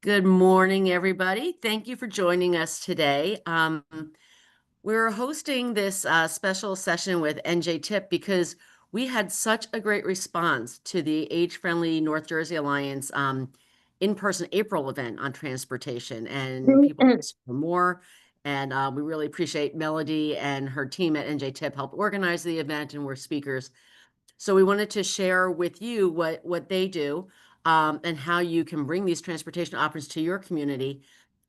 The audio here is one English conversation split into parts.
Good morning, everybody. Thank you for joining us today. We're hosting this special session with NJTIP because we had such a great response to the Age-Friendly North Jersey Alliance in-person April event on transportation, and people asked for more. And we really appreciate Melody and her team at NJTIP helped organize the event, and we're speakers. So we wanted to share with you what they do and how you can bring these transportation options to your community.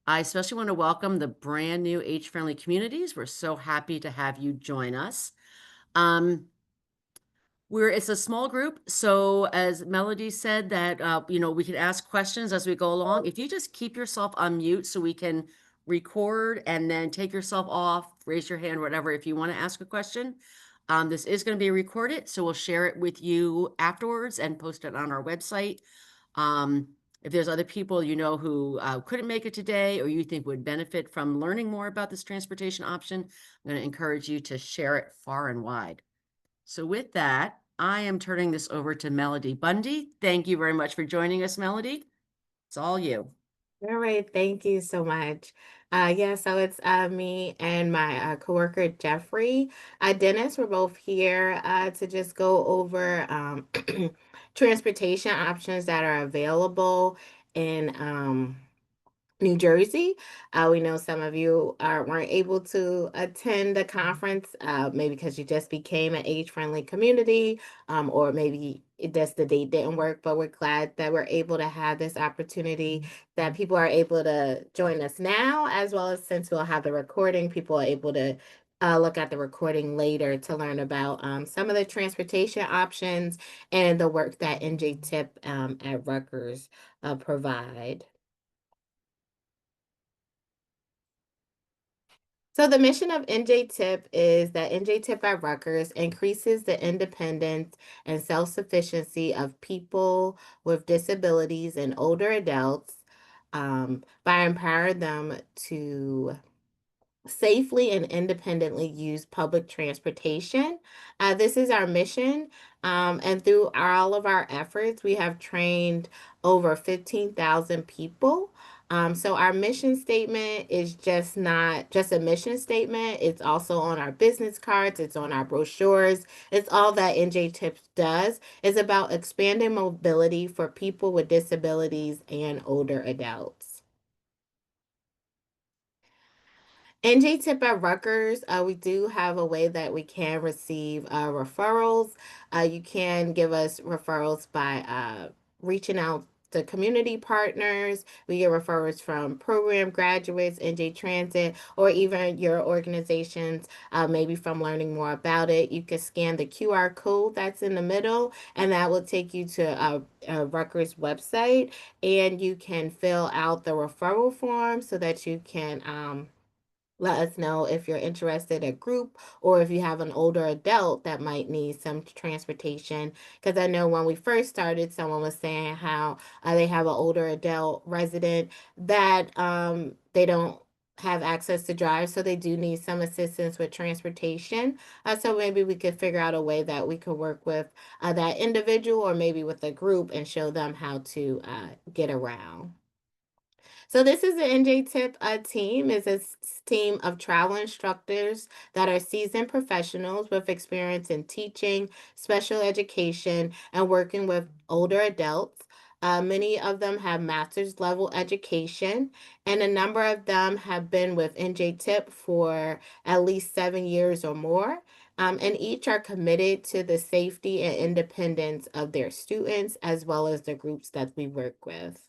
I especially want to welcome the brand new age-friendly communities. We're so happy to have you join us. Um, it's a small group, so as Melody said that we can ask questions as we go along. If you just keep yourself on mute so we can record and then take yourself off, raise your hand, whatever, if you want to ask a question. This is going to be recorded, so we'll share it with you afterwards and post it on our website. If there's other people you know who couldn't make it today or you think would benefit from learning more about this transportation option, I'm going to encourage you to share it far and wide. So with that, I am turning this over to Melody Bundy. Thank you very much for joining us, Melody. It's all you. All right, thank you so much. Yeah, so it's me and my coworker Jeffrey. Dennis, we're both here to just go over transportation options that are available in New Jersey. We know some of you weren't able to attend the conference, maybe because you just became an age-friendly community, or maybe just the date didn't work, but we're glad that we're able to have this opportunity, that people are able to join us now, as well as since we'll have the recording, people are able to look at the recording later to learn about some of the transportation options and the work that NJTIP at Rutgers provide. So the mission of NJTIP is that NJTIP at Rutgers increases the independence and self-sufficiency of people with disabilities and older adults by empowering them to safely and independently use public transportation. This is our mission. And through all of our efforts, we have trained over 15,000 people. So our mission statement is just not just a mission statement. It's also on our business cards. It's on our brochures. It's all that NJ Tips does. It's about expanding mobility for people with disabilities and older adults. NJTIP at Rutgers, we do have a way that we can receive referrals. You can give us referrals by reaching out to community partners. We get referrals from program graduates, NJ Transit, or even your organizations, maybe from learning more about it. You can scan the QR code that's in the middle, and that will take you to Rutgers website, and you can fill out the referral form so that you can let us know if you're interested in a group or if you have an older adult that might need some transportation. Because I know when we first started, someone was saying how they have an older adult resident that they don't have access to drive, so they do need some assistance with transportation. So maybe we could figure out a way that we could work with that individual or maybe with a group and show them how to get around. So this is the NJTIP team. Is a team of travel instructors that are seasoned professionals with experience in teaching, special education, and working with older adults. Many of them have master's level education, and a number of them have been with NJTIP for at least 7 years or more. And each are committed to the safety and independence of their students as well as the groups that we work with.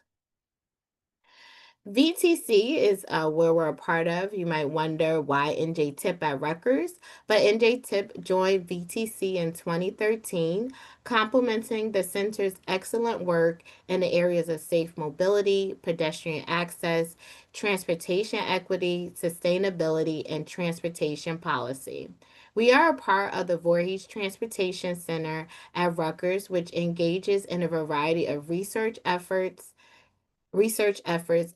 VTC is where we're a part of. You might wonder why NJTIP at Rutgers, but NJTIP joined VTC in 2013, complementing the center's excellent work in the areas of safe mobility, pedestrian access, transportation equity, sustainability, and transportation policy. We are a part of the Voorhees Transportation Center at Rutgers, which engages in a variety of research efforts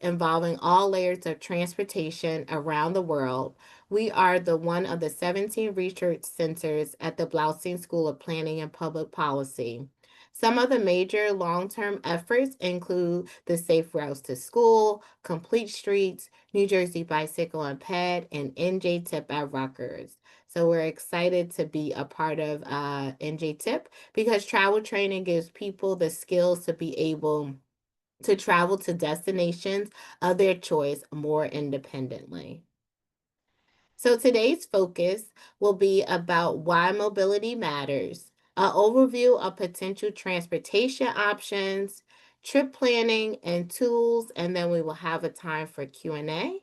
involving all layers of transportation around the world. We are the one of the 17 research centers at the Bloustein School of Planning and Public Policy. Some of the major long-term efforts include the Safe Routes to School, Complete Streets, New Jersey Bicycle and Ped, and NJTIP at Rutgers. So we're excited to be a part of NJTIP because travel training gives people the skills to be able to travel to destinations of their choice more independently. So today's focus will be about why mobility matters, an overview of potential transportation options, trip planning and tools, and then we will have a time for Q&A.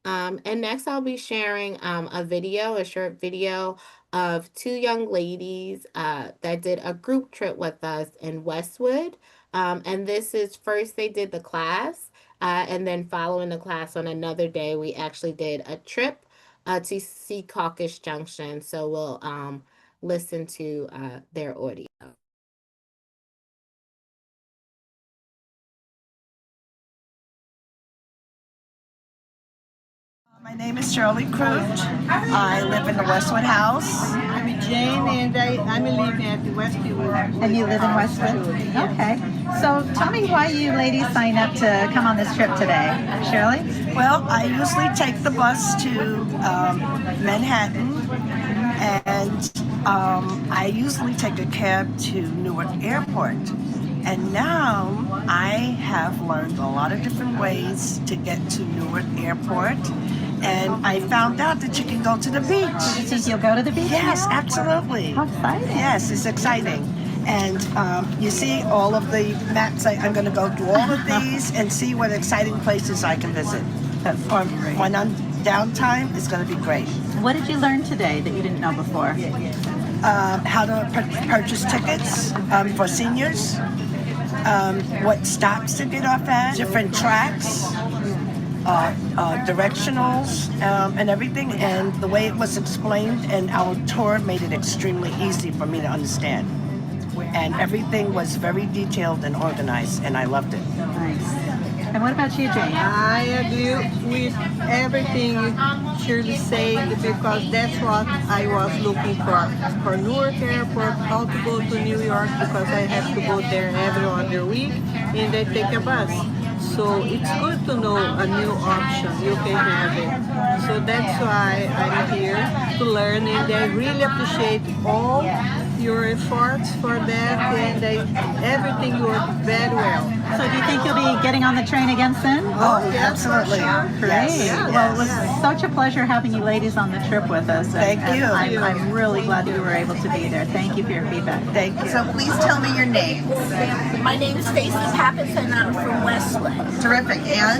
And next, I'll be sharing a short video of two young ladies that did a group trip with us in Westwood. And this is first they did the class, and then following the class on another day, we actually did a trip to see Caucus Junction. So we'll listen to their audio. My name is Shirley Crute. I live in the Westwood house. I'm Jane, and I'm living at the Westwood. And you live in Westwood? Okay. So tell me why you ladies signed up to come on this trip today. Shirley? Well, I usually take the bus to Manhattan, and I usually take a cab to Newark Airport. And now I have learned a lot of different ways to get to Newark Airport. And I found out that you can go to the beach. You think you'll go to the beach? Yes, now? absolutely. How exciting. Yes, it's exciting. And you see all of the maps. I'm going to go through all of these and see what exciting places I can visit. That's great. When I'm downtime, it's going to be great. What did you learn today that you didn't know before? How to purchase tickets for seniors, what stops to get off at, different tracks, directionals, and everything. And the way it was explained in our tour made it extremely easy for me to understand. And everything was very detailed and organized, and I loved it. Nice. And what about you, Jane? I agree with everything Shirley said because that's what I was looking for Newark Airport, how to go to New York because I have to go there every other week and I take a bus. So it's good to know a new option. You can have it. So that's why I'm here to learn, and I really appreciate all your efforts for that, and everything worked very well. So do you think you'll be getting on the train again soon? Oh, absolutely. Great. Yes. Well, it was such a pleasure having you ladies on the trip with us. Thank you. I'm really glad that you were able to be there. Thank you for your feedback. Thank you. So please tell me your names. My name is Stacy Pappas and I'm from Westwood. Terrific. And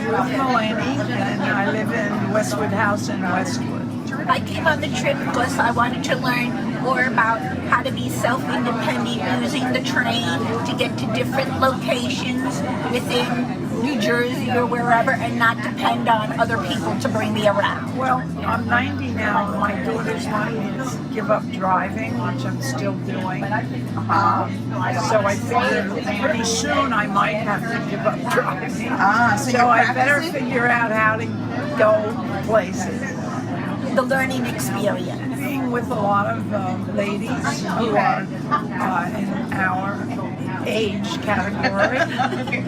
Ruth Mulaney, and I live in Westwood House in Westwood. I came on the trip because I wanted to learn more about how to be self-independent using the train to get to different locations within New Jersey or wherever and not depend on other people to bring me around. Well, I'm 90 now, and my daughter's line is give up driving, which I'm still doing. So I figured pretty soon I might have to give up driving. so I better figure out how to go places. The learning experience. Being with a lot of ladies who are in our age category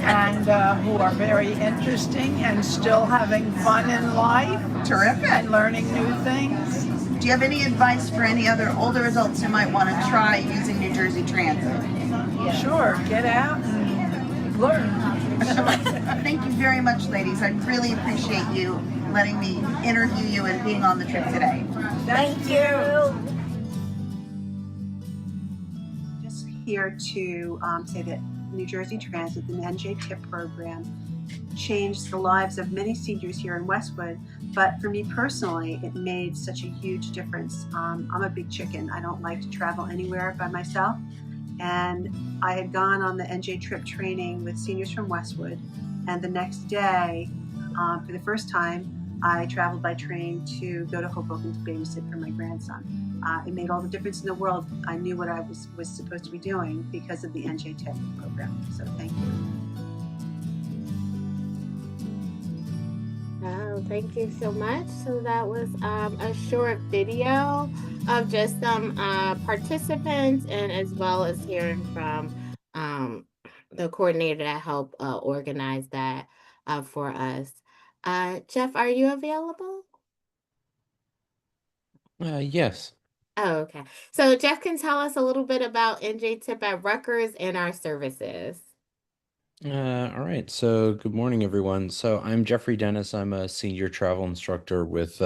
and who are very interesting and still having fun in life. Terrific. And learning new things. do you have any advice for any other older adults who might want to try using New Jersey Transit? Sure, get out and learn. Thank you very much, ladies. I really appreciate you letting me interview you and being on the trip today. Thank you. Just here to say that New Jersey Transit, the NJTIP program, changed the lives of many seniors here in Westwood, but for me personally, it made such a huge difference. I'm a big chicken. I don't like to travel anywhere by myself, and I had gone on the NJTIP training with seniors from Westwood, and the next day, for the first time, I traveled by train to go to Hoboken to babysit for my grandson. It made all the difference in the world. I knew what I was supposed to be doing because of the NJTIP program. So thank you. Oh, thank you so much. So that was a short video of just some participants and as well as hearing from um, the coordinator that helped organize that for us. Jeff, are you available? Yes. Oh, okay. So Jeff can tell us a little bit about NJTIP at Rutgers and our services. All right. So, good morning, everyone. So, I'm Jeffrey Dennis. I'm a senior travel instructor with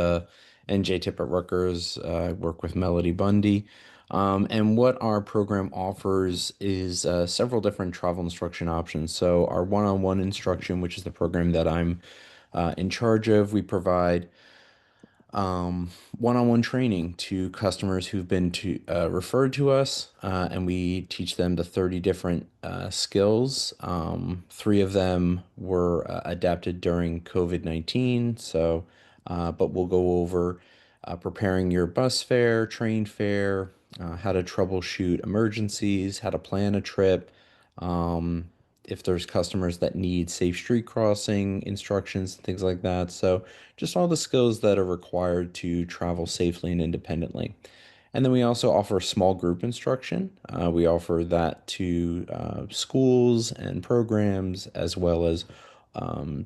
NJTIP at Rutgers. I work with Melody Bundy. And what our program offers is several different travel instruction options. So, our one-on-one instruction, which is the program that I'm in charge of, we provide one-on-one training to customers who've been referred to us, and we teach them the 30 different skills. Three of them were adapted during COVID-19. But we'll go over preparing your bus fare, train fare, how to troubleshoot emergencies, how to plan a trip. Um, if there's customers that need safe street crossing instructions, things like that. So just all the skills that are required to travel safely and independently. And then we also offer small group instruction. We offer that to schools and programs, as well as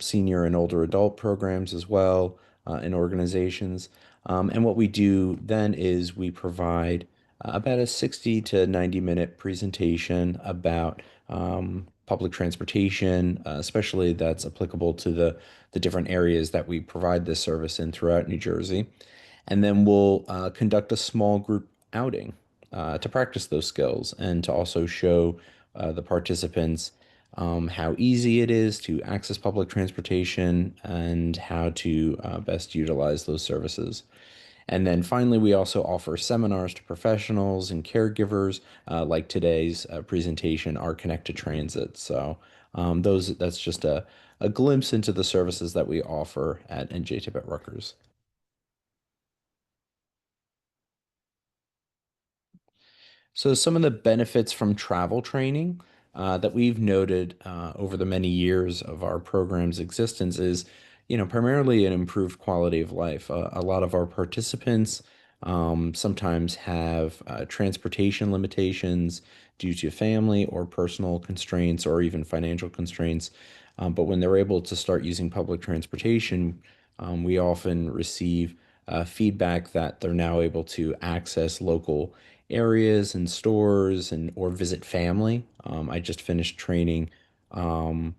senior and older adult programs as well, in organizations. And what we do then is we provide about a 60 to 90-minute presentation about public transportation, especially that's applicable to the different areas that we provide this service in throughout New Jersey. And then we'll conduct a small group outing to practice those skills and to also show the participants how easy it is to access public transportation and how to best utilize those services. And then finally, we also offer seminars to professionals and caregivers, like today's presentation, Our Connect to Transit. So that's just a glimpse into the services that we offer at NJTIP at Rutgers. So some of the benefits from travel training that we've noted over the many years of our program's existence is, primarily an improved quality of life. A lot of our participants sometimes have transportation limitations due to family or personal constraints or even financial constraints. But when they're able to start using public transportation, we often receive feedback that they're now able to access local areas and stores and or visit family. I just finished training um,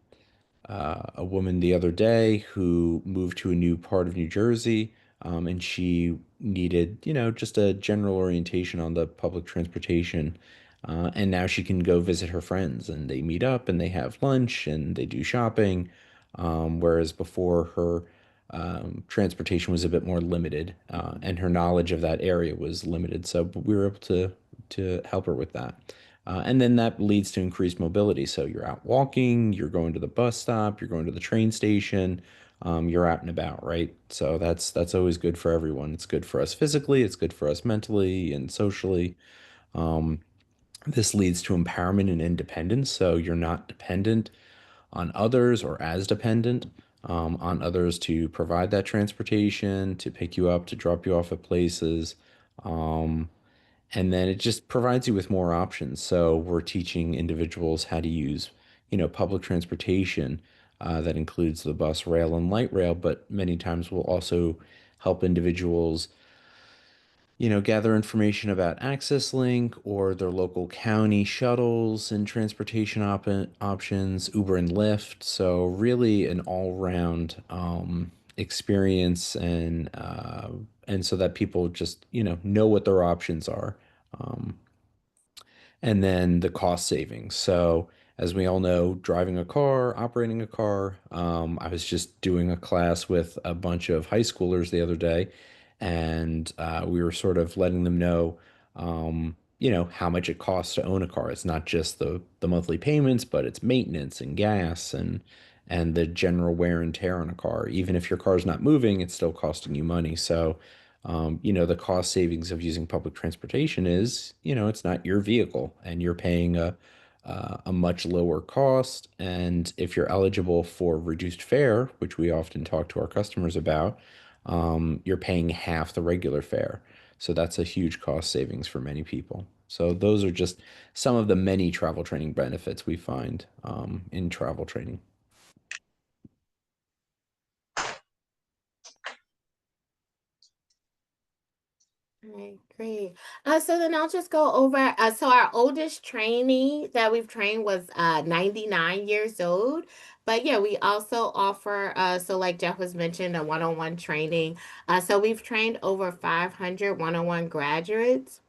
a woman the other day who moved to a new part of New Jersey, and she needed, just a general orientation on the public transportation. And now she can go visit her friends, and they meet up and they have lunch and they do shopping. Whereas before, her transportation was a bit more limited, and her knowledge of that area was limited. So but we were able to help her with that. And then that leads to increased mobility. So you're out walking, you're going to the bus stop, you're going to the train station, you're out and about, right? So that's always good for everyone. It's good for us physically, it's good for us mentally and socially. Um, this leads to empowerment and independence. So you're not dependent on others or as dependent on others to provide that transportation, to pick you up, to drop you off at places. Um, and then it just provides you with more options. So we're teaching individuals how to use, public transportation that includes the bus, rail, and light rail, but many times we'll also help individuals, gather information about Access Link or their local county shuttles and transportation options, Uber and Lyft. So really an all-round experience, and so that people just, know what their options are. Um, and then the cost savings. So, as we all know, driving a car, operating a car. I was just doing a class with a bunch of high schoolers the other day, and we were sort of letting them know, how much it costs to own a car. It's not just the monthly payments, but it's maintenance and gas and the general wear and tear on a car. Even if your car's not moving, it's still costing you money. So the cost savings of using public transportation is, it's not your vehicle and you're paying a much lower cost. And if you're eligible for reduced fare, which we often talk to our customers about, you're paying half the regular fare. So that's a huge cost savings for many people. So those are just some of the many travel training benefits we find in travel training. All right, great. So then I'll just go over. So our oldest trainee that we've trained was 99 years old. But yeah, we also offer, so like Jeff was mentioned, a one-on-one training. So we've trained over 500 one-on-one graduates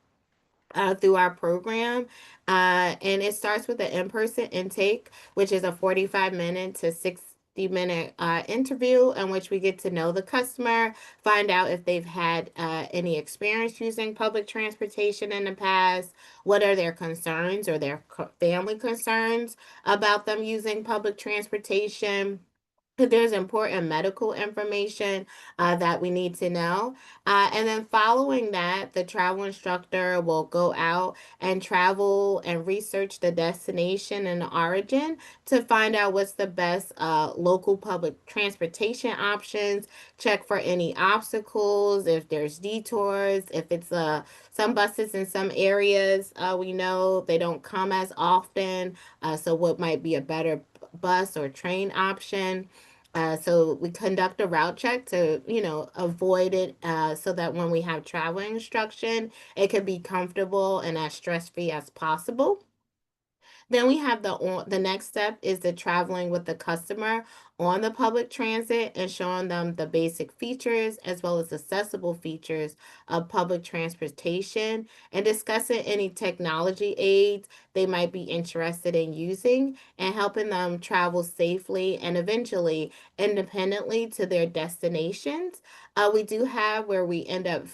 through our program. And it starts with an in-person intake, which is a 45-minute to 60-minute interview in which we get to know the customer, find out if they've had any experience using public transportation in the past, what are their concerns or their family concerns about them using public transportation. If there's important medical information that we need to know. And then following that, the travel instructor will go out and travel and research the destination and the origin to find out what's the best local public transportation options, check for any obstacles, if there's detours, if it's some buses in some areas, we know they don't come as often. So what might be a better bus or train option. So we conduct a route check to, avoid it so that when we have travel instruction, it can be comfortable and as stress-free as possible. Then we have the next step is the traveling with the customer on the public transit and showing them the basic features as well as accessible features of public transportation and discussing any technology aids they might be interested in using and helping them travel safely and eventually independently to their destinations. We do have where we end up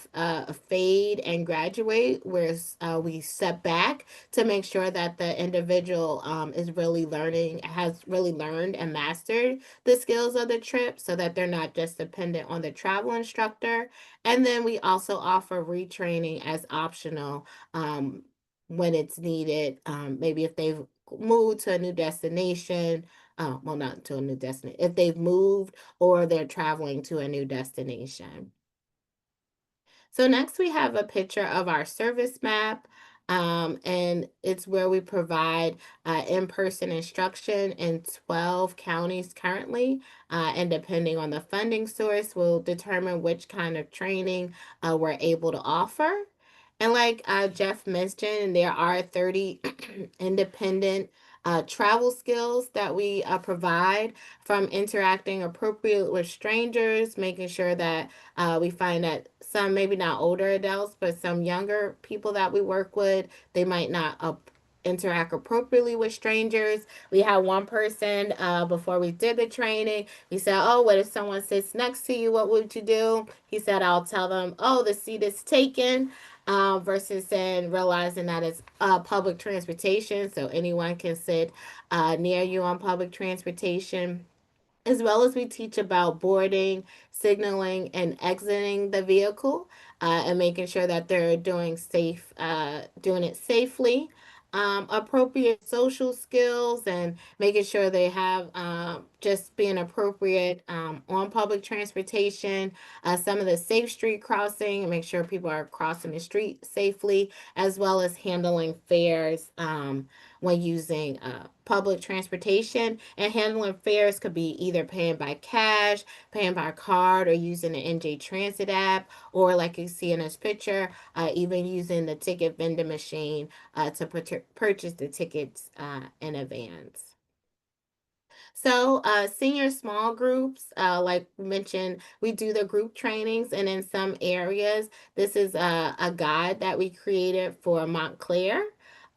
fade and graduate, where we step back to make sure that the individual is really learning, has really learned and mastered the skills of the trip so that they're not just dependent on the travel instructor. And then we also offer retraining as optional when it's needed. Maybe if they've moved to a new destination, well, not to a new destination, if they've moved or they're traveling to a new destination. So next we have a picture of our service map, and it's where we provide in-person instruction in 12 counties currently, and depending on the funding source, we'll determine which kind of training we're able to offer. And like Jeff mentioned, there are 30 independent travel skills that we provide, from interacting appropriately with strangers, making sure that we find that some, maybe not older adults, but some younger people that we work with, they might not interact appropriately with strangers. We had one person before we did the training. We said, "Oh, what if someone sits next to you? What would you do?" He said, "I'll tell them, oh, the seat is taken." Versus saying, realizing that it's public transportation, so anyone can sit near you on public transportation, as well as we teach about boarding, signaling, and exiting the vehicle, and making sure that they're doing it safely. Appropriate social skills and making sure they have just being appropriate on public transportation. Some of the safe street crossing and make sure people are crossing the street safely, as well as handling fares when using public transportation. And handling fares could be either paying by cash, paying by card, or using the NJ Transit app, or like you see in this picture, even using the ticket vending machine to purchase the tickets in advance. So, senior small groups, like mentioned, we do the group trainings, and in some areas, this is a guide that we created for Montclair.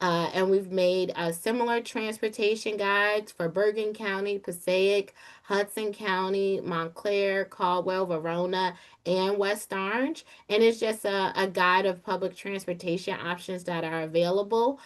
And we've made similar transportation guides for Bergen County, Passaic, Hudson County, Montclair, Caldwell, Verona, and West Orange. And it's just a guide of public transportation options that are available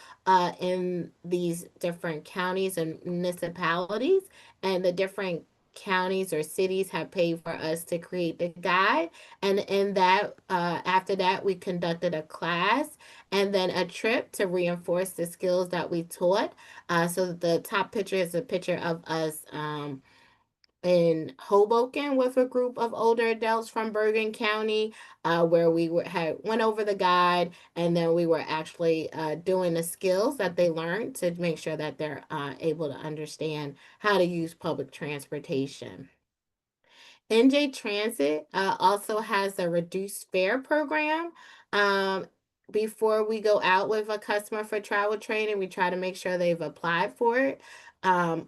in these different counties and municipalities, and the different counties or cities have paid for us to create the guide. And in that, after that, we conducted a class and then a trip to reinforce the skills that we taught. So the top picture is a picture of us in Hoboken with a group of older adults from Bergen County, where had went over the guide, and then we were actually doing the skills that they learned to make sure that they're able to understand how to use public transportation. NJ Transit also has a reduced fare program. Um, Before we go out with a customer for travel training, we try to make sure they've applied for it,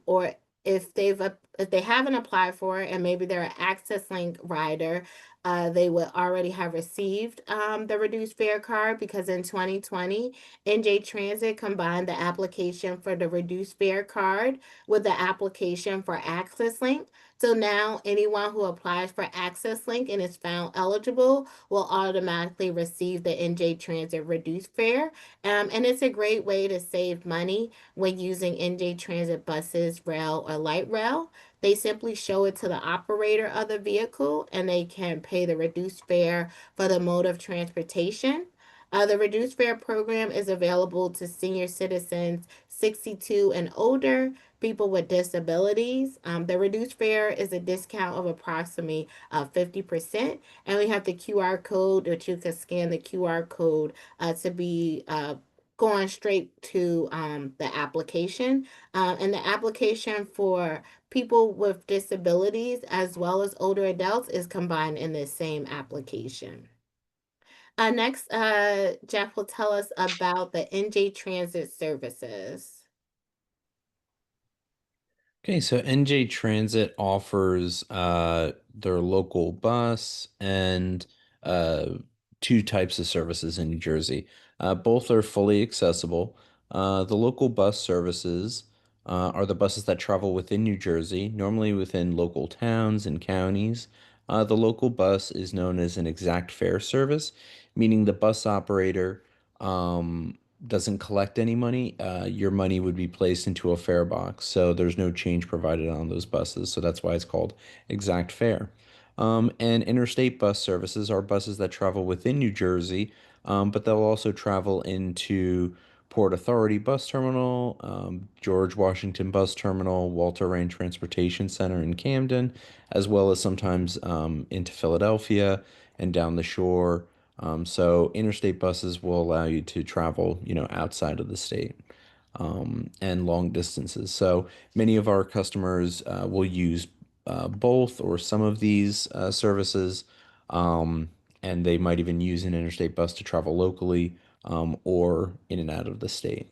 or if they haven't applied for it and maybe they're an Access Link rider, they would already have received the reduced fare card, because in 2020, NJ Transit combined the application for the reduced fare card with the application for Access Link. So now anyone who applies for Access Link and is found eligible will automatically receive the NJ Transit reduced fare. And it's a great way to save money when using NJ Transit buses, rail, or light rail. They simply show it to the operator of the vehicle and they can pay the reduced fare for the mode of transportation. The reduced fare program is available to senior citizens 62 and older, people with disabilities. The reduced fare is a discount of approximately 50%. And we have the QR code that you can scan the QR code to be going straight to the application. And the application for people with disabilities as well as older adults is combined in the same application. Next, Jeff will tell us about the NJ Transit services. Okay, so NJ Transit offers their local bus and uh, two types of services in New Jersey. Both are fully accessible. The local bus services are the buses that travel within New Jersey, normally within local towns and counties. The local bus is known as an exact fare service, meaning the bus operator doesn't collect any money. Your money would be placed into a fare box, so there's no change provided on those buses. So that's why it's called exact fare. And interstate bus services are buses that travel within New Jersey, but they'll also travel into Port Authority Bus Terminal, George Washington Bus Terminal, Walter Rein Transportation Center in Camden, as well as sometimes into Philadelphia and down the shore. So interstate buses will allow you to travel, outside of the state, and long distances. So many of our customers will use both or some of these services, and they might even use an interstate bus to travel locally, or in and out of the state.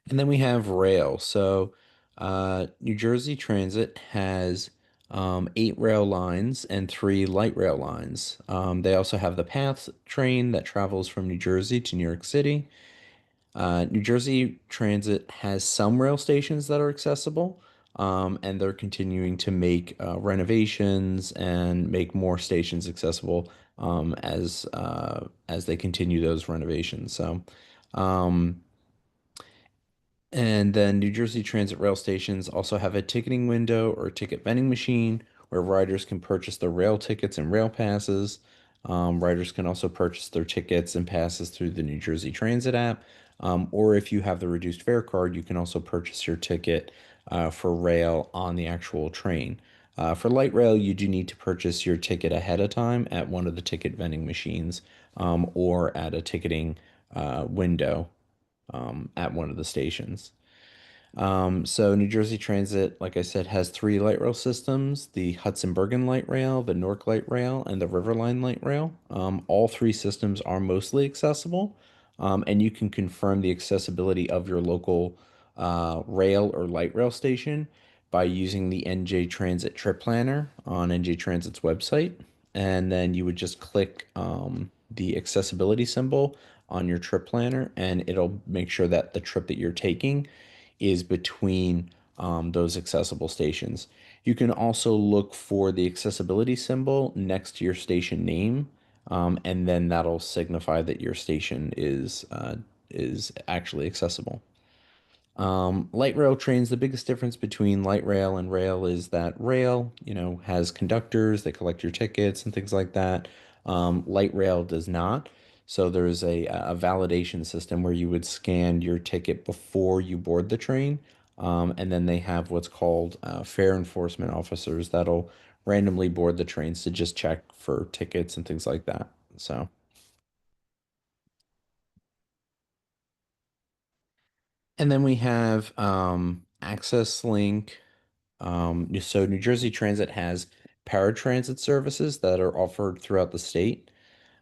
And then we have rail. So New Jersey Transit has 8 rail lines and 3 light rail lines. They also have the PATH train that travels from New Jersey to New York City. New Jersey Transit has some rail stations that are accessible, and they're continuing to make renovations and make more stations accessible, as they continue those renovations. So, um, and then New Jersey Transit rail stations also have a ticketing window or a ticket vending machine where riders can purchase their rail tickets and rail passes. Riders can also purchase their tickets and passes through the New Jersey Transit app. Or if you have the reduced fare card, you can also purchase your ticket for rail on the actual train. For light rail, you do need to purchase your ticket ahead of time at one of the ticket vending machines, or at a ticketing window at one of the stations. So New Jersey Transit, like I said, has 3 light rail systems: the Hudson Bergen Light Rail, the Newark Light Rail, and the Riverline Light Rail. All 3 systems are mostly accessible, and you can confirm the accessibility of your local rail or light rail station by using the NJ Transit Trip Planner on NJ Transit's website. And then you would just click the accessibility symbol on your trip planner, and it'll make sure that the trip that you're taking is between those accessible stations. You can also look for the accessibility symbol next to your station name, and then that'll signify that your station is actually accessible. Light rail trains, the biggest difference between light rail and rail is that rail, has conductors, they collect your tickets and things like that. Light rail does not. So there's a validation system where you would scan your ticket before you board the train. And then they have what's called fare enforcement officers that'll randomly board the trains to just check for tickets and things like that. So, and then we have Access Link. So New Jersey Transit has paratransit services that are offered throughout the state.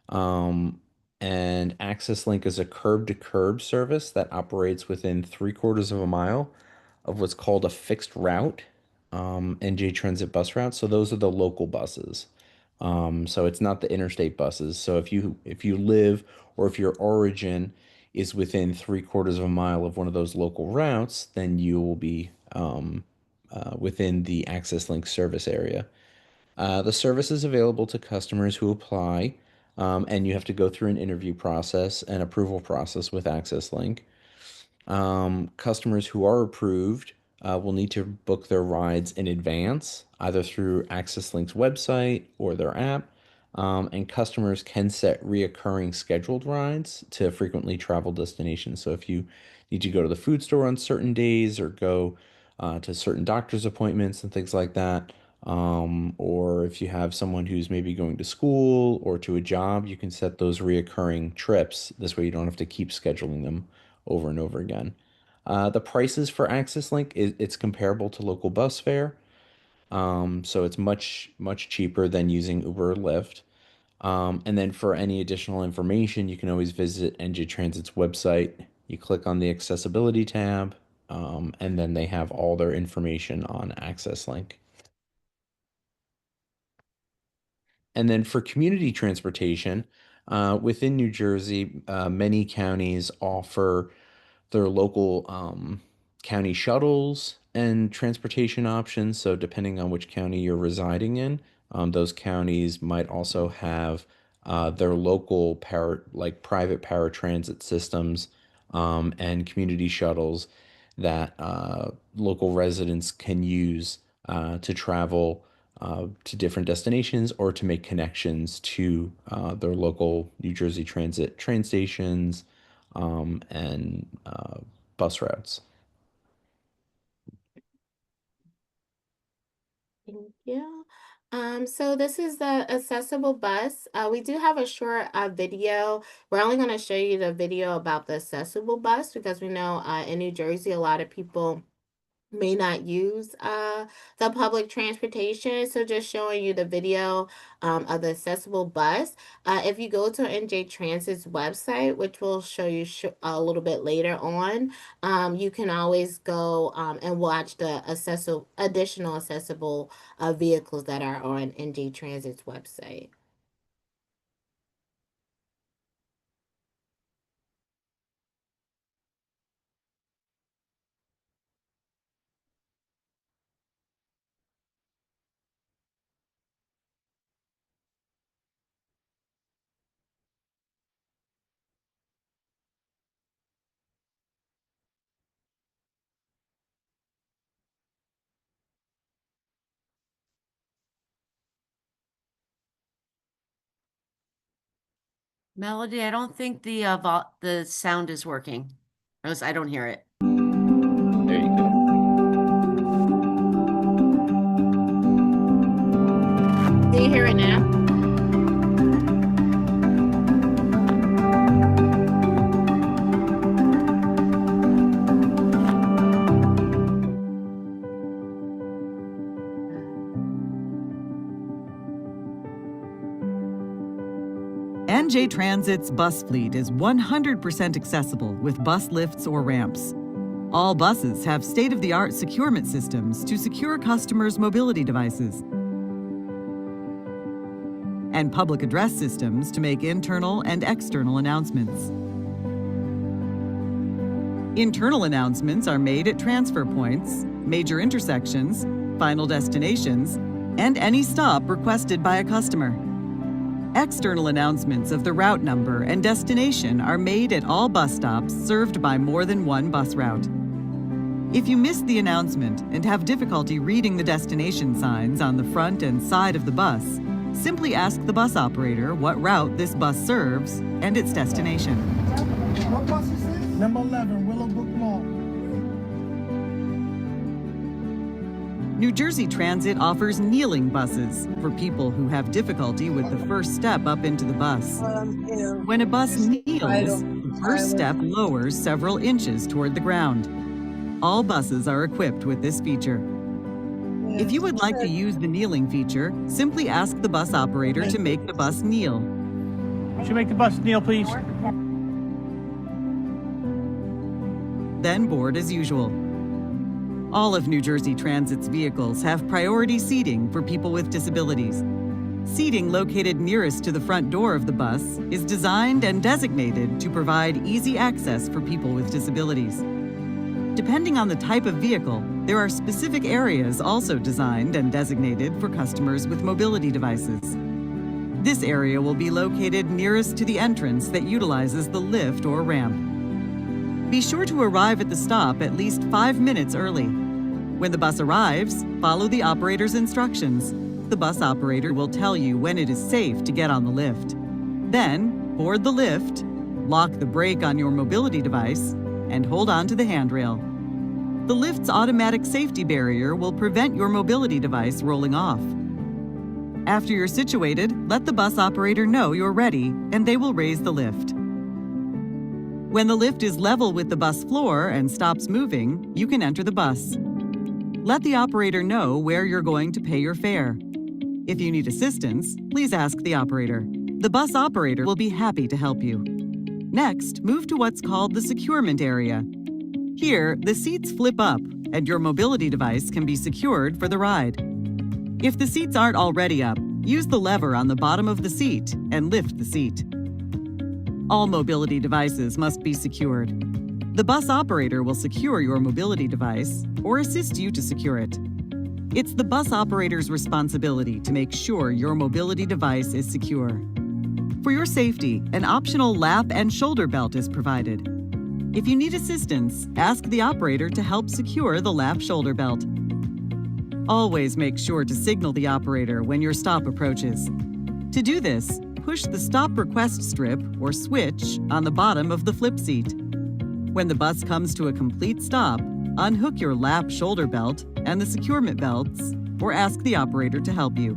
Um, and Access Link is a curb to curb service that operates within 3/4 of a mile of what's called a fixed route, NJ Transit bus route. So those are the local buses. So it's not the interstate buses. So if you live or if your origin is within 3/4 of a mile of one of those local routes, then you will be within the Access Link service area. The service is available to customers who apply, and you have to go through an interview process and approval process with Access Link. Customers who are approved will need to book their rides in advance, either through Access Link's website or their app. And customers can set reoccurring scheduled rides to frequently traveled destinations. So if you need to go to the food store on certain days or go to certain doctor's appointments and things like that, or if you have someone who's maybe going to school or to a job, you can set those reoccurring trips. This way you don't have to keep scheduling them over and over again. The prices for Access Link it's comparable to local bus fare. So it's much cheaper than using Uber or Lyft. And then for any additional information, you can always visit NJ Transit's website. You click on the accessibility tab, and then they have all their information on Access Link. And then for community transportation, within New Jersey, many counties offer their local county shuttles and transportation options. So depending on which county you're residing in, those counties might also have their local private paratransit systems and community shuttles that local residents can use to travel to different destinations or to make connections to their local New Jersey Transit train stations and bus routes. Thank you. So this is the accessible bus. We do have a short video. We're only going to show you the video about the accessible bus because we know in New Jersey a lot of people may not use the public transportation. So just showing you the video of the accessible bus. If you go to NJ Transit's website, which we'll show you a little bit later on, you can always go and watch the additional accessible vehicles that are on NJ Transit's website. Melody, I don't think the sound is working. Or else I don't hear it. There you go. Do you hear it now? NJ Transit's bus fleet is 100% accessible with bus lifts or ramps. All buses have state-of-the-art securement systems to secure customers' mobility devices and public address systems to make internal and external announcements. Internal announcements are made at transfer points, major intersections, final destinations, and any stop requested by a customer. External announcements of the route number and destination are made at all bus stops served by more than one bus route. If you miss the announcement and have difficulty reading the destination signs on the front and side of the bus, simply ask the bus operator what route this bus serves and its destination. What bus is this? Number 11, Willowbrook Mall. New Jersey Transit offers kneeling buses for people who have difficulty with the first step up into the bus. When a bus kneels, the first step lowers several inches toward the ground. All buses are equipped with this feature. If you would like to use the kneeling feature, simply ask the bus operator to make the bus kneel. Should make the bus kneel, please? Then board as usual. All of New Jersey Transit's vehicles have priority seating for people with disabilities. Seating located nearest to the front door of the bus is designed and designated to provide easy access for people with disabilities. Depending on the type of vehicle, there are specific areas also designed and designated for customers with mobility devices. This area will be located nearest to the entrance that utilizes the lift or ramp. Be sure to arrive at the stop at least 5 minutes early. When the bus arrives, follow the operator's instructions. The bus operator will tell you when it is safe to get on the lift. Then, board the lift, lock the brake on your mobility device, and hold on to the handrail. The lift's automatic safety barrier will prevent your mobility device rolling off. After you're situated, let the bus operator know you're ready, and they will raise the lift. When the lift is level with the bus floor and stops moving, you can enter the bus. Let the operator know where you're going to pay your fare. If you need assistance, please ask the operator. The bus operator will be happy to help you. Next, move to what's called the securement area. Here, the seats flip up, and your mobility device can be secured for the ride. If the seats aren't already up, use the lever on the bottom of the seat and lift the seat. All mobility devices must be secured. The bus operator will secure your mobility device or assist you to secure it. It's the bus operator's responsibility to make sure your mobility device is secure. For your safety, an optional lap and shoulder belt is provided. If you need assistance, ask the operator to help secure the lap shoulder belt. Always make sure to signal the operator when your stop approaches. To do this, push the stop request strip or switch on the bottom of the flip seat. When the bus comes to a complete stop, unhook your lap shoulder belt and the securement belts, or ask the operator to help you.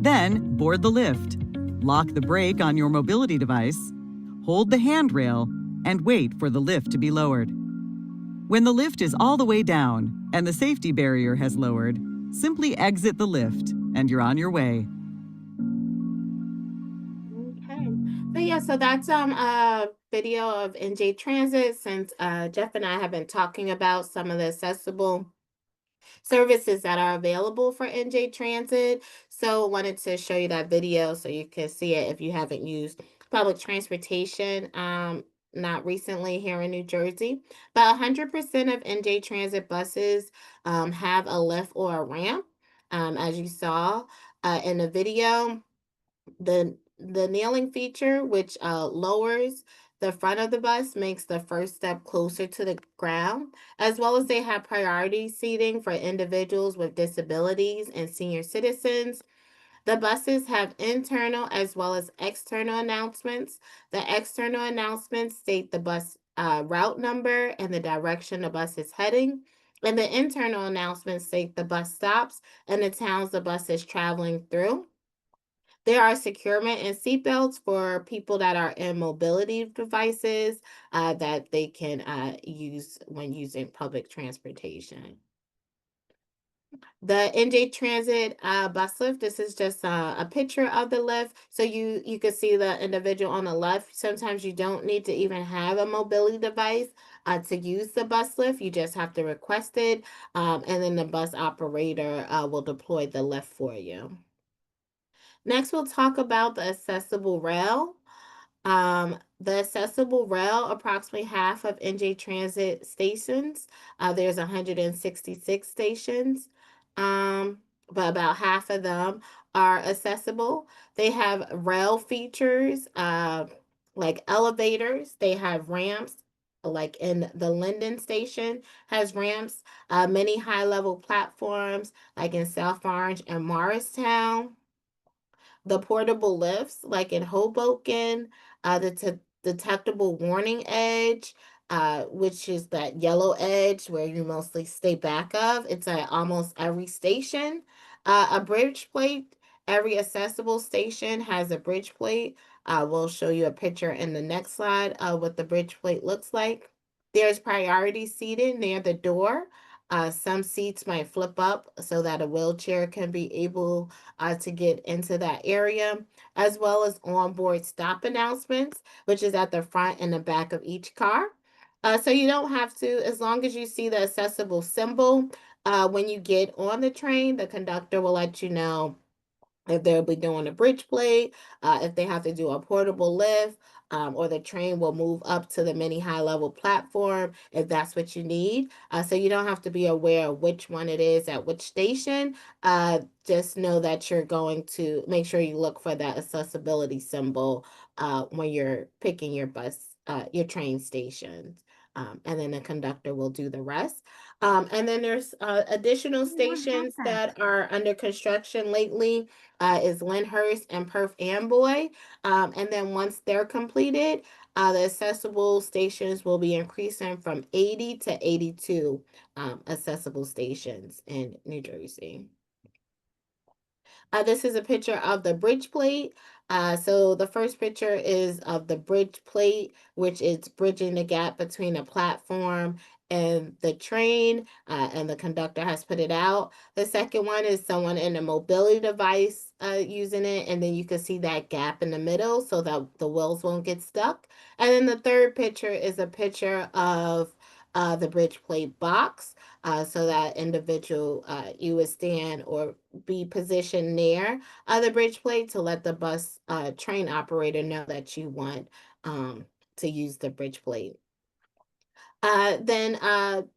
Then, board the lift. Lock the brake on your mobility device, hold the handrail, and wait for the lift to be lowered. When the lift is all the way down and the safety barrier has lowered, simply exit the lift and you're on your way. Okay. So yeah, so that's a video of NJ Transit, since Jeff and I have been talking about some of the accessible services that are available for NJ Transit. So wanted to show you that video so you can see it if you haven't used public transportation not recently here in New Jersey. But 100% of NJ Transit buses have a lift or a ramp. As you saw in the video, the kneeling feature, which lowers the front of the bus, makes the first step closer to the ground, as well as they have priority seating for individuals with disabilities and senior citizens. The buses have internal as well as external announcements. The external announcements state the bus route number and the direction the bus is heading. And the internal announcements state the bus stops and the towns the bus is traveling through. There are securement and seatbelts for people that are in mobility devices that they can use when using public transportation. The NJ Transit bus lift, this is just a picture of the lift. So you can see the individual on the left. Sometimes you don't need to even have a mobility device to use the bus lift. You just have to request it, and then the bus operator will deploy the lift for you. Next, we'll talk about the accessible rail. The accessible rail, approximately half of NJ Transit stations. There's 166 stations, but about half of them are accessible. They have rail features, like elevators. They have ramps, like in the Linden station has ramps. Many high-level platforms, like in South Orange and Morristown. The portable lifts, like in Hoboken, the detectable warning edge, which is that yellow edge where you mostly stay back of. It's at almost every station. A bridge plate, every accessible station has a bridge plate. We'll show you a picture in the next slide of what the bridge plate looks like. There's priority seating near the door. Some seats might flip up so that a wheelchair can be able to get into that area, as well as onboard stop announcements, which is at the front and the back of each car. So you don't have to, as long as you see the accessible symbol, when you get on the train, the conductor will let you know if they'll be doing a bridge plate, if they have to do a portable lift, or the train will move up to the mini high level platform if that's what you need. So you don't have to be aware of which one it is at which station. Just know that you're going to make sure you look for that accessibility symbol when you're picking your your train stations. And then the conductor will do the rest. And then there's additional stations that are under construction lately is Lyndhurst and Perth Amboy. And then once they're completed, the accessible stations will be increasing from 80 to 82 accessible stations in New Jersey. This is a picture of the bridge plate. So the first picture is of the bridge plate, which is bridging the gap between the platform and the train, and the conductor has put it out. The second one is someone in a mobility device using it, and then you can see that gap in the middle so that the wheels won't get stuck. And then the third picture is a picture of the bridge plate box, so that individual, you would stand or be positioned near the bridge plate to let the bus train operator know that you want to use the bridge plate. Then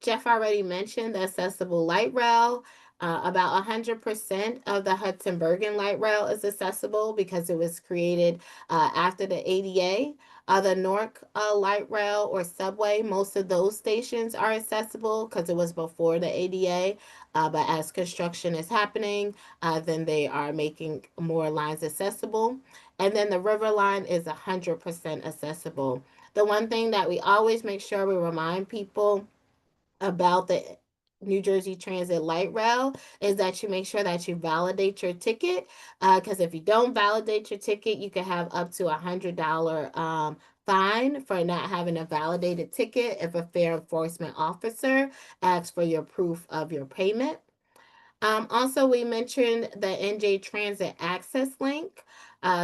Jeff already mentioned the accessible light rail. About 100% of the Hudson Bergen light rail is accessible because it was created after the ADA. The Newark light rail or subway, most of those stations are accessible because it was before the ADA. But as construction is happening, then they are making more lines accessible. And then the River Line is 100% accessible. The one thing that we always make sure we remind people about the New Jersey Transit Light Rail is that you make sure that you validate your ticket, because if you don't validate your ticket, you can have up to $100 fine for not having a validated ticket if a fare enforcement officer asks for your proof of your payment. Also, we mentioned the NJ Transit Access Link.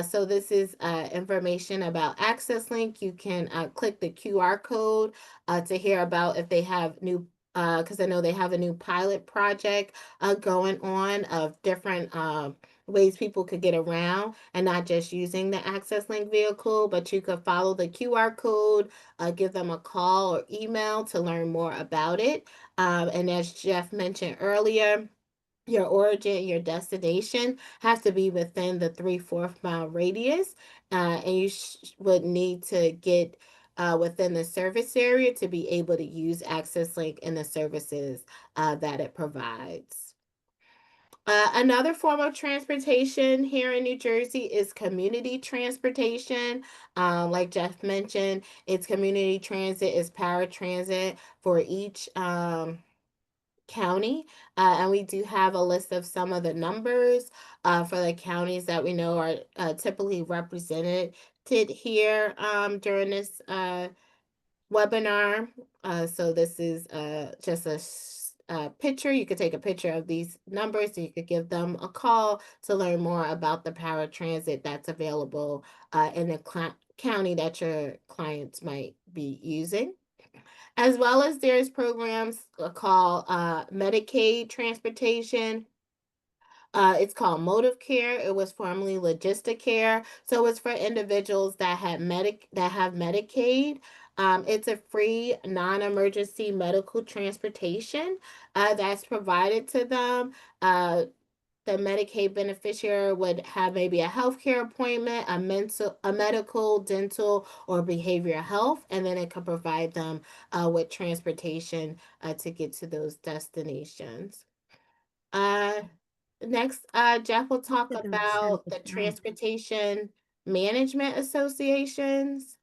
So this is information about Access Link. You can click the QR code to hear about if they have new, because I know they have a new pilot project going on of different ways people could get around and not just using the Access Link vehicle, but you could follow the QR code, give them a call or email to learn more about it. And as Jeff mentioned earlier, your origin, your destination have to be within the 3/4 mile radius, and you would need to get within the service area to be able to use Access Link and the services that it provides. Another form of transportation here in New Jersey is community transportation. Like Jeff mentioned, it's community transit, it's paratransit for each county, and we do have a list of some of the numbers for the counties that we know are typically represented here during this webinar. So this is just a picture. You could take a picture of these numbers, so you could give them a call to learn more about the paratransit that's available in the county that your clients might be using. As well as there's programs called Medicaid transportation. It's called Motive Care. It was formerly Logistic Care. So it's for individuals that have Medicaid. It's a free non-emergency medical transportation that's provided to them. The Medicaid beneficiary would have maybe a healthcare appointment, a medical, dental, or behavioral health, and then it could provide them with transportation to get to those destinations. Next, Jeff will talk about the transportation management associations.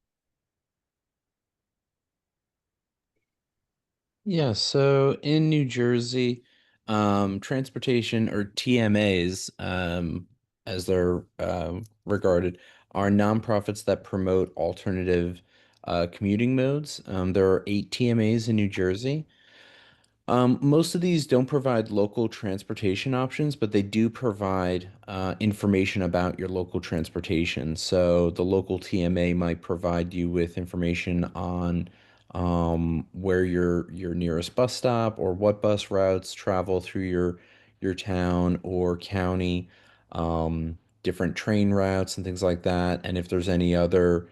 Yeah, so in New Jersey, transportation or TMAs, as they're regarded, are nonprofits that promote alternative commuting modes. There are 8 TMAs in New Jersey. Most of these don't provide local transportation options, but they do provide information about your local transportation. So the local TMA might provide you with information on where your nearest bus stop or what bus routes travel through your town or county, different train routes and things like that, and if there's any other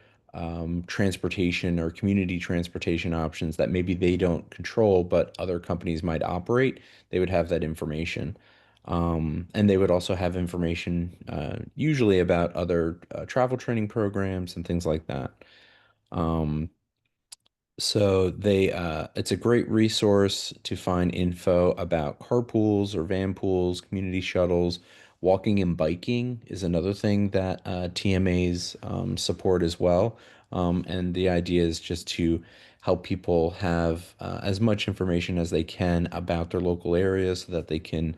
transportation or community transportation options that maybe they don't control, but other companies might operate, they would have that information. And they would also have information usually about other travel training programs and things like that. Um, so it's a great resource to find info about carpools or van pools, community shuttles. Walking and biking is another thing that TMAs support as well. And the idea is just to help people have as much information as they can about their local area so that they can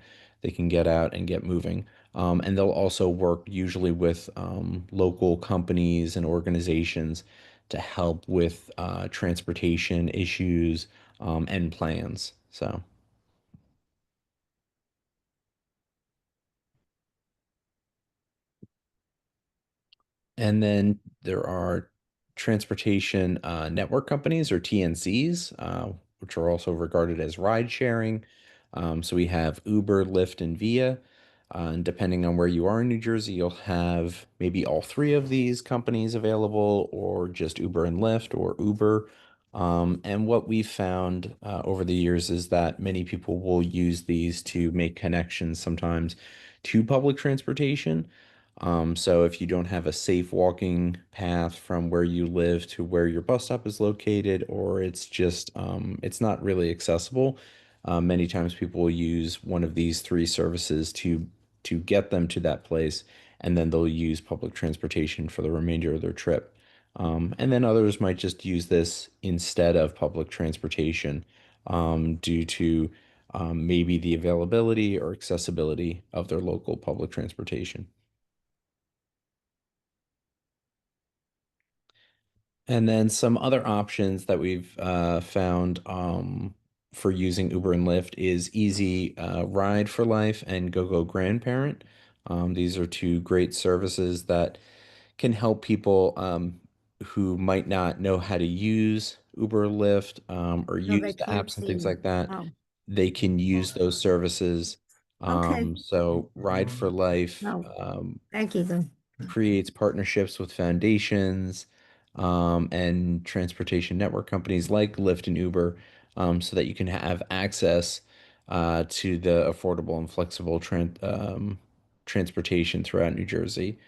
get out and get moving. And they'll also work usually with local companies and organizations to help with transportation issues and plans. So, and then there are transportation network companies or TNCs, which are also regarded as ride sharing. So we have Uber, Lyft, and Via. And depending on where you are in New Jersey, you'll have maybe all three of these companies available, or just Uber and Lyft, or Uber. And what we've found over the years is that many people will use these to make connections sometimes to public transportation. So if you don't have a safe walking path from where you live to where your bus stop is located, or it's just it's not really accessible, many times people will use one of these three services to get them to that place, and then they'll use public transportation for the remainder of their trip. And then others might just use this instead of public transportation due to maybe the availability or accessibility of their local public transportation. And then some other options that we've found for using Uber and Lyft is Easy Ride for Life and GoGo Grandparent. These are two great services that can help people who might not know how to use Uber or Lyft or No, they use the can't apps and see things me. like that. Oh, They can use those services. okay. So Ride for Life No, thank you then. creates partnerships with foundations and transportation network companies like Lyft and Uber so that you can have access to the affordable and flexible transportation throughout New Jersey.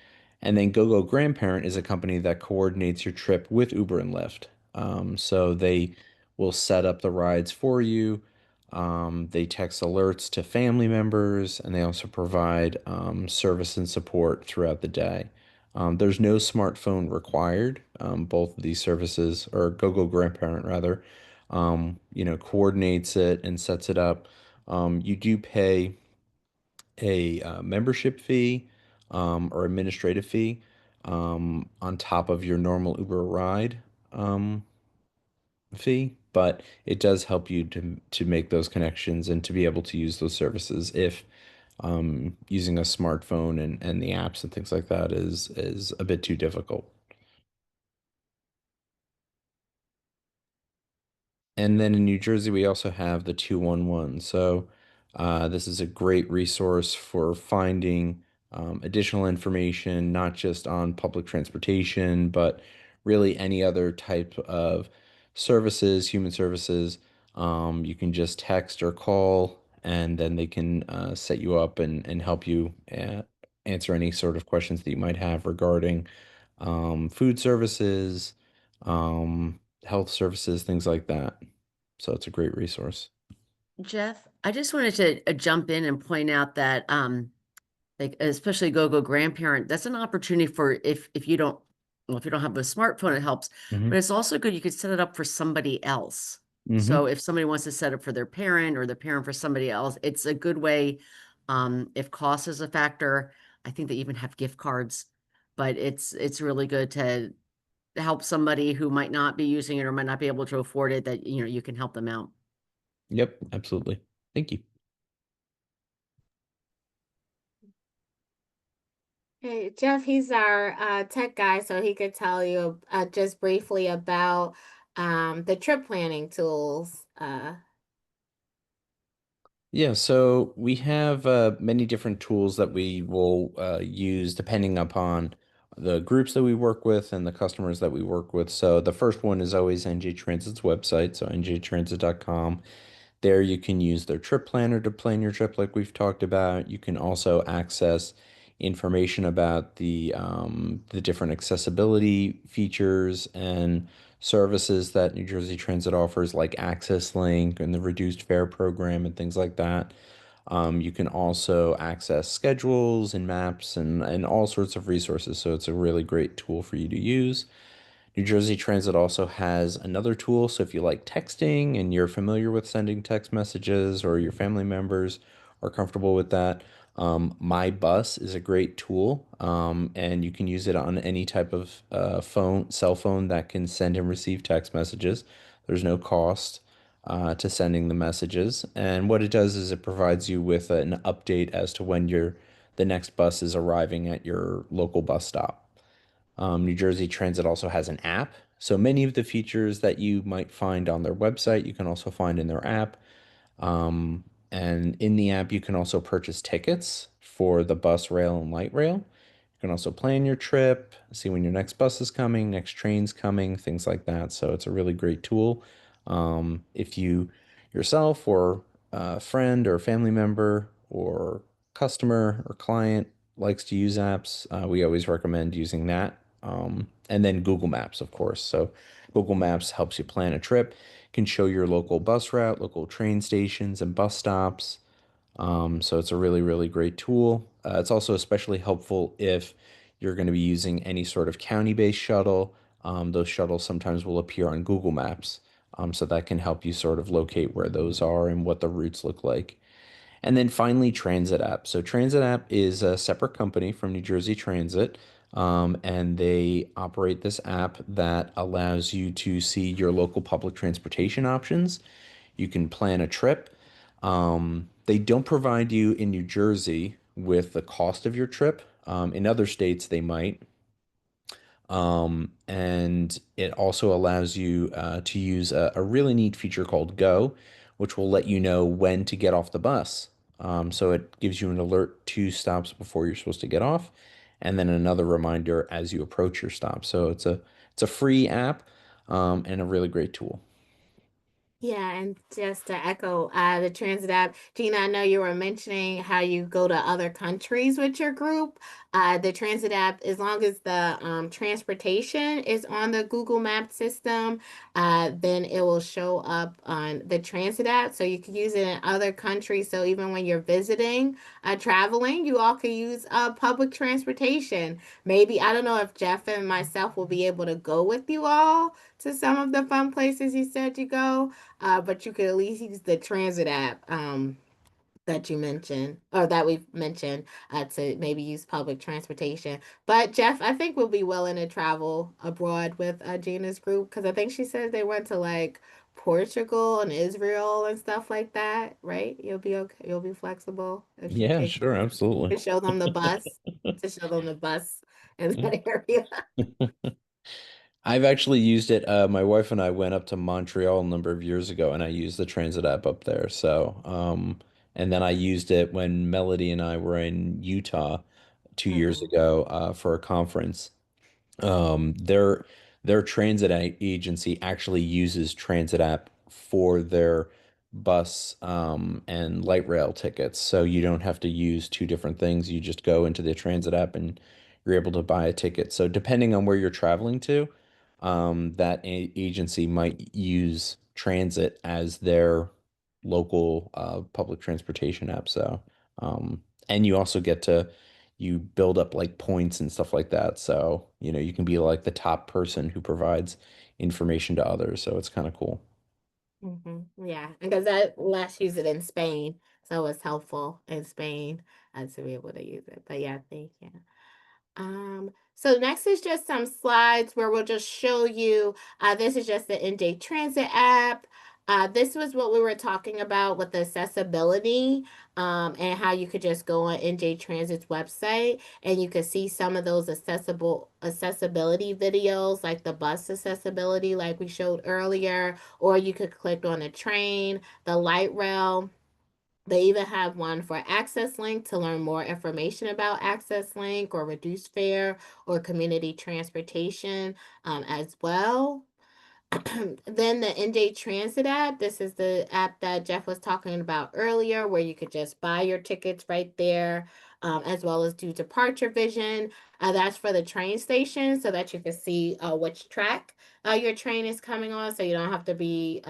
And then GoGo Grandparent is a company that coordinates your trip with Uber and Lyft. So they will set up the rides for you. They text alerts to family members, and they also provide service and support throughout the day. There's no smartphone required. Both of these services, or GoGo Grandparent rather, coordinates it and sets it up. You do pay a membership fee or administrative fee on top of your normal Uber ride um, fee, but it does help you to make those connections and to be able to use those services if using a smartphone and the apps and things like that is a bit too difficult. And then in New Jersey, we also have the 211. So this is a great resource for finding additional information, not just on public transportation, but really any other type of services, human services. You can just text or call, and then they can set you up and help you answer any sort of questions that you might have regarding food services, health services, things like that. So it's a great resource. Jeff, I just wanted to jump in and point out that like especially GoGo Grandparent, that's an opportunity for if you don't have a smartphone, it helps, Mhm. but it's also good you could set it up for somebody else. Mm-hmm. So if somebody wants to set up for their parent or the parent for somebody else, it's a good way. If cost is a factor, I think they even have gift cards, but it's really good to help somebody who might not be using it or might not be able to afford it, that you can help them out. Yep, absolutely. Thank you. Hey, Jeff, he's our tech guy, so he could tell you just briefly about the trip planning tools. Yeah, so we have many different tools that we will use depending upon the groups that we work with and the customers that we work with. So the first one is always NJ Transit's website, so njtransit.com. There you can use their trip planner to plan your trip like we've talked about. You can also access information about the different accessibility features and services that New Jersey Transit offers, like Access Link and the reduced fare program and things like that. You can also access schedules and maps and all sorts of resources. So it's a really great tool for you to use. New Jersey Transit also has another tool. So if you like texting and you're familiar with sending text messages or your family members are comfortable with that, My Bus is a great tool. And you can use it on any type of cell phone that can send and receive text messages. There's no cost to sending the messages. And what it does is it provides you with an update as to when the next bus is arriving at your local bus stop. New Jersey Transit also has an app. So many of the features that you might find on their website, you can also find in their app. Um, and in the app, you can also purchase tickets for the bus, rail, and light rail. You can also plan your trip, see when your next bus is coming, next train's coming, things like that. So it's a really great tool. If you yourself or a friend or family member or customer or client likes to use apps, we always recommend using that. And then Google Maps, of course. So Google Maps helps you plan a trip, can show your local bus route, local train stations, and bus stops. So it's a really, really great tool. It's also especially helpful if you're going to be using any sort of county-based shuttle. Those shuttles sometimes will appear on Google Maps. So that can help you sort of locate where those are and what the routes look like. And then finally, Transit App. So Transit App is a separate company from New Jersey Transit, and they operate this app that allows you to see your local public transportation options. You can plan a trip. They don't provide you in New Jersey with the cost of your trip. In other states, they might. And it also allows you to use a really neat feature called Go, which will let you know when to get off the bus. So it gives you an alert 2 stops before you're supposed to get off, and then another reminder as you approach your stop. So it's a free app, and a really great tool. Yeah, and just to echo the transit app, Gina, I know you were mentioning how you go to other countries with your group. The transit app, as long as the transportation is on the Google Map system, then it will show up on the transit app. So you can use it in other countries. So even when you're visiting, traveling, you all can use public transportation. Maybe, I don't know if Jeff and myself will be able to go with you all to some of the fun places you said you go. But you could at least use the transit app that you mentioned, or that we've mentioned, to maybe use public transportation. But Jeff, I think we'll be willing to travel abroad with Gina's group, because I think she said they went to like Portugal and Israel and stuff like that, right? You'll be okay. You'll be flexible if she Yeah, takes sure, to absolutely. show them the bus, to show them the bus in that area. I've actually used it. My wife and I went up to Montreal a number of years ago, and I used the transit app up there. And then I used it when Melody and I were in Utah 2 years Mhm. ago for a conference. Um, their their transit agency actually uses transit app for their bus and light rail tickets. So you don't have to use two different things. You just go into the transit app and you're able to buy a ticket. So depending on where you're traveling to, that agency might use transit as their local public transportation app. And you also get to you build up like points and stuff like that. So, you can be like the top person who provides information to others. So it's kind of cool. Yeah, because I last used it in Spain, so it's helpful in Spain to be able to use it. But yeah, thank you. So next is just some slides where we'll just show you, this is just the NJ Transit app. This was what we were talking about with the accessibility, and how you could just go on NJ Transit's website and you could see some of those accessibility videos, like the bus accessibility, like we showed earlier, or you could click on the train, the light rail. They even have one for Access Link to learn more information about Access Link or reduced fare or community transportation as well. Then the NJ Transit app. This is the app that Jeff was talking about earlier, where you could just buy your tickets right there, as well as do departure vision. That's for the train station so that you can see which track your train is coming on, so you don't have to be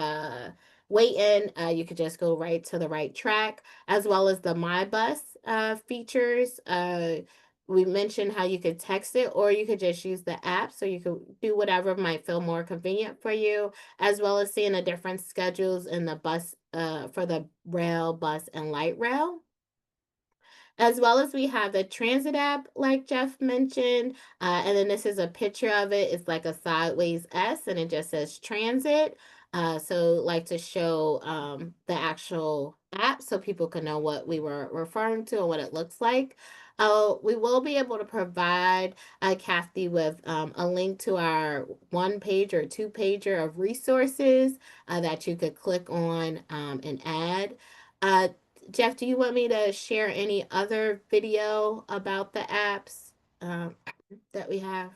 waiting. You could just go right to the right track, as well as the My Bus features. We mentioned how you could text it or you could just use the app, so you could do whatever might feel more convenient for you, as well as seeing the different schedules in the bus for the rail, bus, and light rail. As well as we have the transit app, like Jeff mentioned. And then this is a picture of it. It's like a sideways S and it just says transit. So like to show the actual app so people can know what we were referring to and what it looks like. We will be able to provide Kathy with a link to our 1-page or 2-pager of resources that you could click on and add. Jeff, do you want me to share any other video about the apps um, that we have?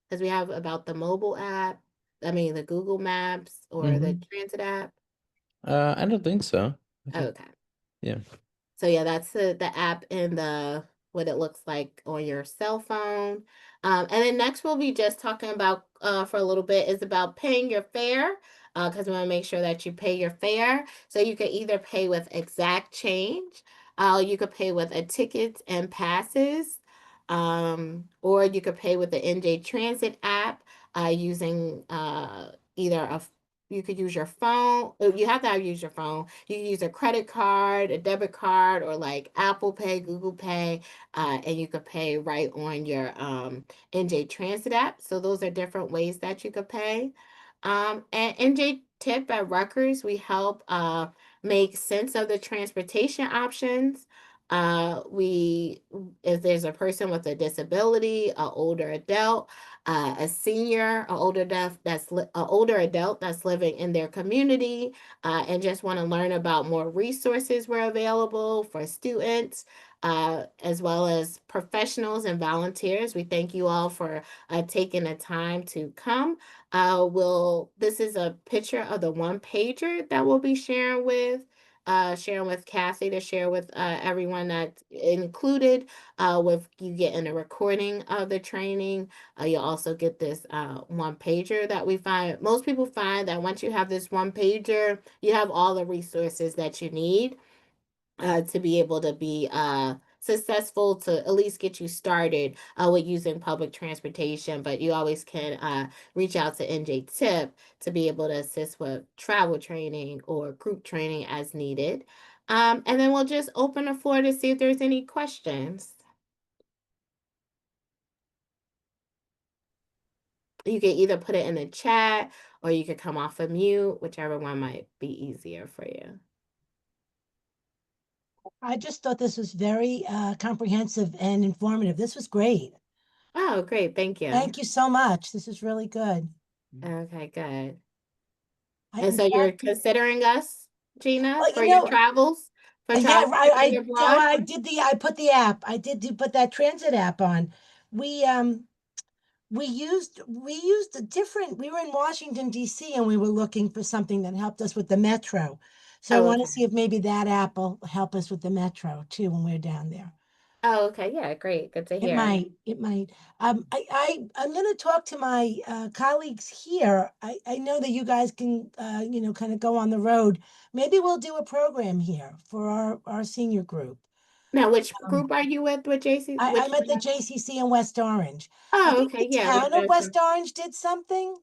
Because we have about the mobile app, the Google Maps or the transit app. I don't think so. Okay. Yeah. So yeah, that's the app and the what it looks like on your cell phone. And then next we'll be just talking about for a little bit is about paying your fare, because we want to make sure that you pay your fare. So you can either pay with exact change, you could pay with a tickets and passes, or you could pay with the NJ Transit app using either a you could use your phone. You have to use your phone. You can use a credit card, a debit card, or like Apple Pay, Google Pay, and you could pay right on your NJ Transit app. So those are different ways that you could pay. And NJTIP at Rutgers, we help make sense of the transportation options. We if there's a person with a disability, an older adult, a senior, an older adult that's living in their community, and just want to learn about more resources were available for students, as well as professionals and volunteers. We thank you all for taking the time to come. This is a picture of the 1-pager that we'll be sharing with Kathy to share with everyone that's included with you getting a recording of the training. You'll also get this 1-pager that we find. Most people find that once you have this 1-pager, you have all the resources that you need to be able to be successful, to at least get you started with using public transportation. But you always can reach out to NJTIP to be able to assist with travel training or group training as needed. And then we'll just open the floor to see if there's any questions. You can either put it in the chat or you could come off of mute, whichever one might be easier for you. I just thought this was very comprehensive and informative. This was great. Oh, great. Thank you. Thank you so much. This is really good. Okay, good. In And so fact, you're considering us, Gina, well, for your travels? For yeah, travel I abroad? I put the app. I did put that transit app on. We used a different, we were in Washington, D.C., and we were looking for something that helped us with the metro. So I Oh, want to okay. see if maybe that app will help us with the metro too when we're down there. Oh, okay. Yeah, great. Good to It hear. might. I'm going to talk to my colleagues here. I know that you guys can, kind of go on the road. Maybe we'll do a program here for our senior group. Now, which group are you with JC? I'm at the JCC in West Orange. I Oh, think okay. the Yeah, town of West Orange did something.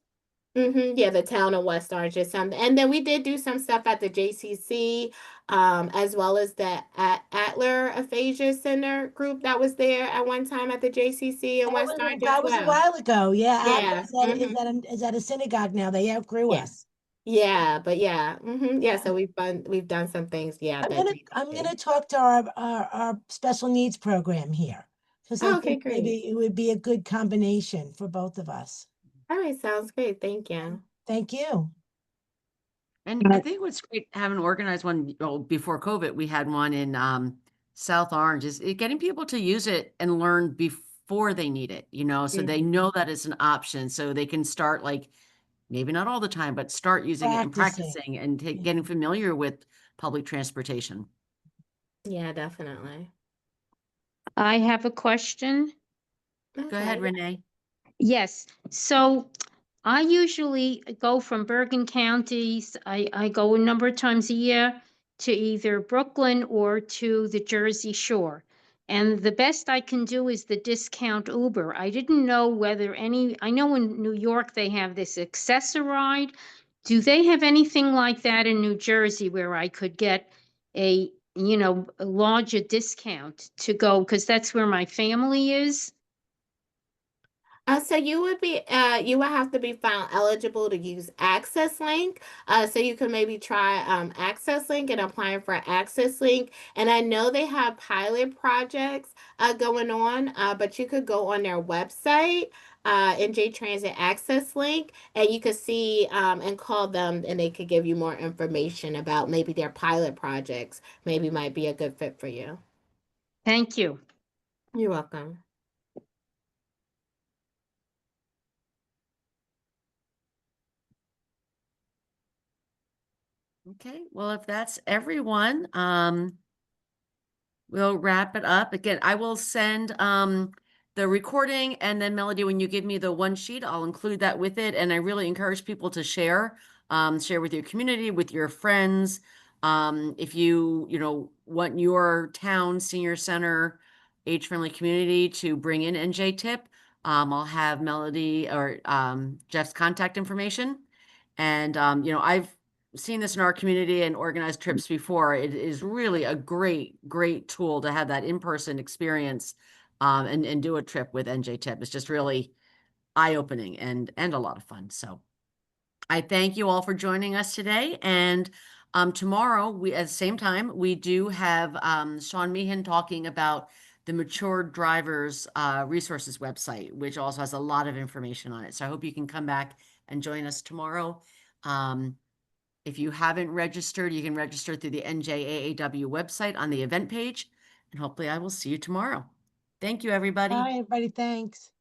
Yeah, the town of West Orange is something. And then we did do some stuff at the JCC, as well as the Atler Aphasia Center group that was there at one time at the JCC in West Orange as That was a well. while ago. Yeah. Yeah. Is that a synagogue now? They outgrew Yeah. us. Yeah, but yeah. Yeah, so we've done some things, yeah, I'm that gonna talk to our special needs program here because I Oh, okay, think great. maybe it would be a good combination for both of us. All right, sounds great. Thank you. Thank you. And I think what's great having organized one, before COVID, we had one in South Orange, is getting people to use it and learn before they need it, so they know that it's an option, so they can start, like, maybe not all the time, but start using it and Practicing. practicing and getting familiar with public transportation. Yeah, definitely. I have a question. Go ahead, Renee. Yes. So I usually go from Bergen County. I go a number of times a year to either Brooklyn or to the Jersey Shore. And the best I can do is the discount Uber. I didn't know whether I know in New York they have this Accessoride. Do they have anything like that in New Jersey where I could get a larger discount to go? Because that's where my family is. So you would have to be found eligible to use Access Link. So you could maybe try Access Link and applying for Access Link. And I know they have pilot projects going on, but you could go on their website, NJ Transit Access Link, and you could see and call them, and they could give you more information about maybe their pilot projects. Maybe might be a good fit for you. Thank you. You're welcome. Okay, well, if that's everyone, we'll wrap it up. Again, I will send the recording, and then Melody, when you give me the one sheet, I'll include that with it. And I really encourage people to share with your community, with your friends. If you want your town senior center age-friendly community to bring in NJTIP, I'll have Melody or Jeff's contact information. And I've seen this in our community and organized trips before. It is really a great tool to have that in-person experience and do a trip with NJTIP. It's just really eye-opening and a lot of fun. So I thank you all for joining us today. And tomorrow, at the same time, we do have Sean Meehan talking about the Mature Drivers Resources website, which also has a lot of information on it. So I hope you can come back and join us tomorrow. If you haven't registered, you can register through the NJAAW website on the event page, and hopefully I will see you tomorrow. Thank you, everybody. Bye, everybody. Thanks.